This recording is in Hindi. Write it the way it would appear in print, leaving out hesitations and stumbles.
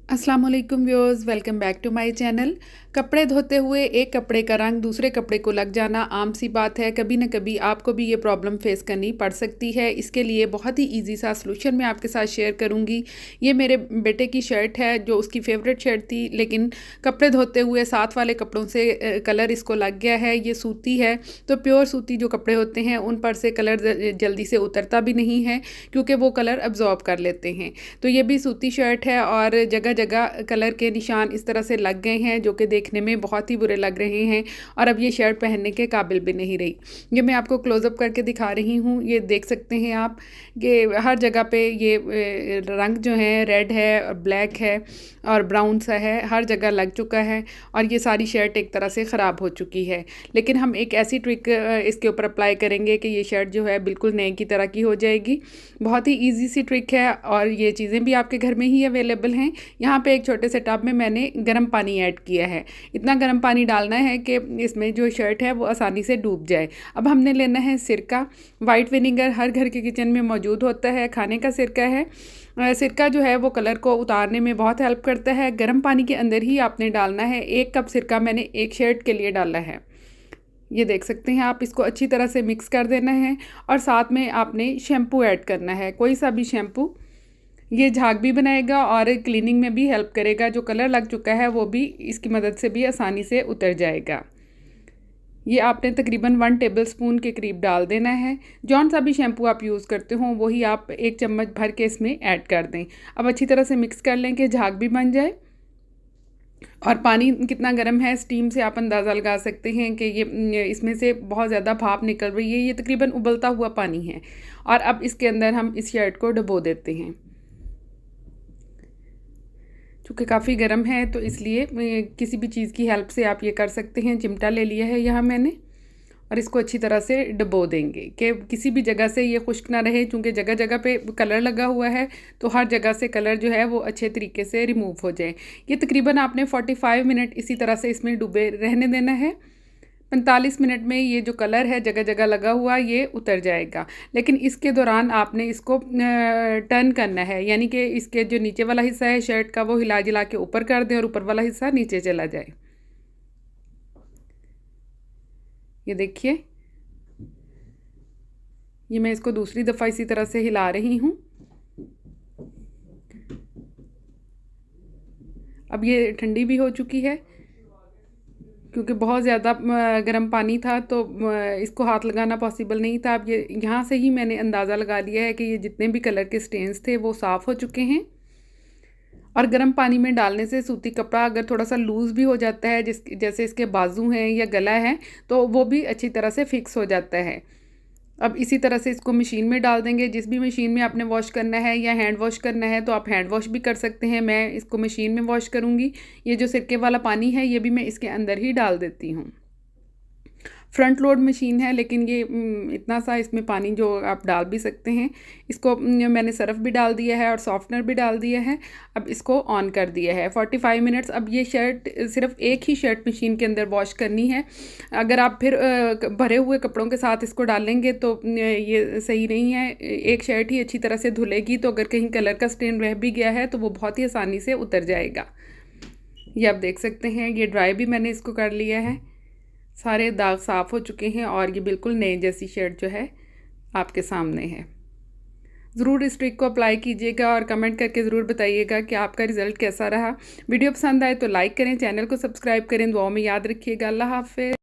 अस्सलाम वालेकुम viewers, welcome back to my channel. कपड़े धोते हुए एक कपड़े का रंग दूसरे कपड़े को लग जाना आम सी बात है। कभी ना कभी आपको भी ये प्रॉब्लम फेस करनी पड़ सकती है। इसके लिए बहुत ही इजी सा सलूशन मैं आपके साथ शेयर करूंगी। ये मेरे बेटे की शर्ट है जो उसकी फेवरेट शर्ट थी, लेकिन कपड़े धोते हुए साथ वाले कपड़ों से कलर इसको लग गया है। ये सूती है, तो प्योर सूती जो कपड़े होते हैं उन पर से कलर जल्दी से उतरता भी नहीं है, क्योंकि वो कलर अब्जॉर्ब कर लेते हैं। तो ये भी सूती शर्ट है और जगह जगह कलर के निशान इस तरह से लग गए हैं जो कि देखने में बहुत ही बुरे लग रहे हैं और अब ये शर्ट पहनने के काबिल भी नहीं रही। ये मैं आपको क्लोज़अप करके दिखा रही हूँ। ये देख सकते हैं आप कि हर जगह पे ये रंग जो है रेड है और ब्लैक है और ब्राउन सा है, हर जगह लग चुका है और ये सारी शर्ट एक तरह से ख़राब हो चुकी है। लेकिन हम एक ऐसी ट्रिक इसके ऊपर अप्लाई करेंगे कि ये शर्ट जो है बिल्कुल नए की तरह की हो जाएगी। बहुत ही ईजी सी ट्रिक है और ये चीज़ें भी आपके घर में ही अवेलेबल हैं। यहाँ पे एक छोटे से टब में मैंने गर्म पानी ऐड किया है। इतना गर्म पानी डालना है कि इसमें जो शर्ट है वो आसानी से डूब जाए। अब हमने लेना है सिरका। वाइट विनेगर हर घर के किचन में मौजूद होता है, खाने का सिरका है। सिरका जो है वो कलर को उतारने में बहुत हेल्प करता है। गर्म पानी के अंदर ही आपने डालना है। 1 कप सिरका मैंने एक शर्ट के लिए डाला है। ये देख सकते हैं आप। इसको अच्छी तरह से मिक्स कर देना है और साथ में आपने शैम्पू ऐड करना है, कोई सा भी शैम्पू। ये झाग भी बनाएगा और क्लीनिंग में भी हेल्प करेगा। जो कलर लग चुका है वो भी इसकी मदद से भी आसानी से उतर जाएगा। ये आपने तकरीबन 1 टेबलस्पून के करीब डाल देना है। जौन सा भी शैम्पू आप यूज़ करते हो वही आप 1 चम्मच भर के इसमें ऐड कर दें। अब अच्छी तरह से मिक्स कर लें कि झाग भी बन जाए। और पानी कितना गर्म है, स्टीम से आप अंदाज़ा लगा सकते हैं कि ये इसमें से बहुत ज़्यादा भाप निकल रही है। ये तकरीबन उबलता हुआ पानी है और अब इसके अंदर हम इस शर्ट को डुबो देते हैं। चूँकि काफ़ी गर्म है तो इसलिए किसी भी चीज़ की हेल्प से आप ये कर सकते हैं। चिमटा ले लिया है यहाँ मैंने और इसको अच्छी तरह से डुबो देंगे कि किसी भी जगह से ये खुश्क ना रहे। चूँकि जगह जगह पे कलर लगा हुआ है तो हर जगह से कलर जो है वो अच्छे तरीके से रिमूव हो जाए। ये तकरीबन आपने 45 मिनट इसी तरह से इसमें डूबे रहने देना है। 45 मिनट में ये जो कलर है जगह जगह लगा हुआ ये उतर जाएगा। लेकिन इसके दौरान आपने इसको टर्न करना है, यानी कि इसके जो नीचे वाला हिस्सा है शर्ट का वो हिला जिला के ऊपर कर दें और ऊपर वाला हिस्सा नीचे चला जाए। ये देखिए, ये मैं इसको दूसरी दफ़ा इसी तरह से हिला रही हूँ। अब ये ठंडी भी हो चुकी है, क्योंकि बहुत ज़्यादा गर्म पानी था तो इसको हाथ लगाना पॉसिबल नहीं था। अब ये यहाँ से ही मैंने अंदाज़ा लगा लिया है कि ये जितने भी कलर के स्टेन्स थे वो साफ़ हो चुके हैं। और गर्म पानी में डालने से सूती कपड़ा अगर थोड़ा सा लूज़ भी हो जाता है, जैसे इसके बाजू हैं या गला है, तो वो भी अच्छी तरह से फिक्स हो जाता है। अब इसी तरह से इसको मशीन में डाल देंगे। जिस भी मशीन में आपने वॉश करना है या हैंड वॉश करना है तो आप हैंड वॉश भी कर सकते हैं। मैं इसको मशीन में वॉश करूँगी। ये जो सिरके वाला पानी है ये भी मैं इसके अंदर ही डाल देती हूँ। फ्रंट लोड मशीन है, लेकिन ये इतना सा इसमें पानी जो आप डाल भी सकते हैं। इसको मैंने सर्फ़ भी डाल दिया है और सॉफ्टनर भी डाल दिया है। अब इसको ऑन कर दिया है 45 मिनट्स। अब ये शर्ट सिर्फ एक ही शर्ट मशीन के अंदर वॉश करनी है। अगर आप फिर भरे हुए कपड़ों के साथ इसको डालेंगे तो ये सही नहीं है। एक शर्ट ही अच्छी तरह से धुलेगी, तो अगर कहीं कलर का स्टेन रह भी गया है तो वो बहुत ही आसानी से उतर जाएगा। ये आप देख सकते हैं, ये ड्राई भी मैंने इसको कर लिया है। सारे दाग साफ़ हो चुके हैं और ये बिल्कुल नए जैसी शर्ट जो है आपके सामने है। ज़रूर इस ट्रिक को अप्लाई कीजिएगा और कमेंट करके ज़रूर बताइएगा कि आपका रिज़ल्ट कैसा रहा। वीडियो पसंद आए तो लाइक करें, चैनल को सब्सक्राइब करें। दुआओं में याद रखिएगा। अल्लाह हाफ़िज़।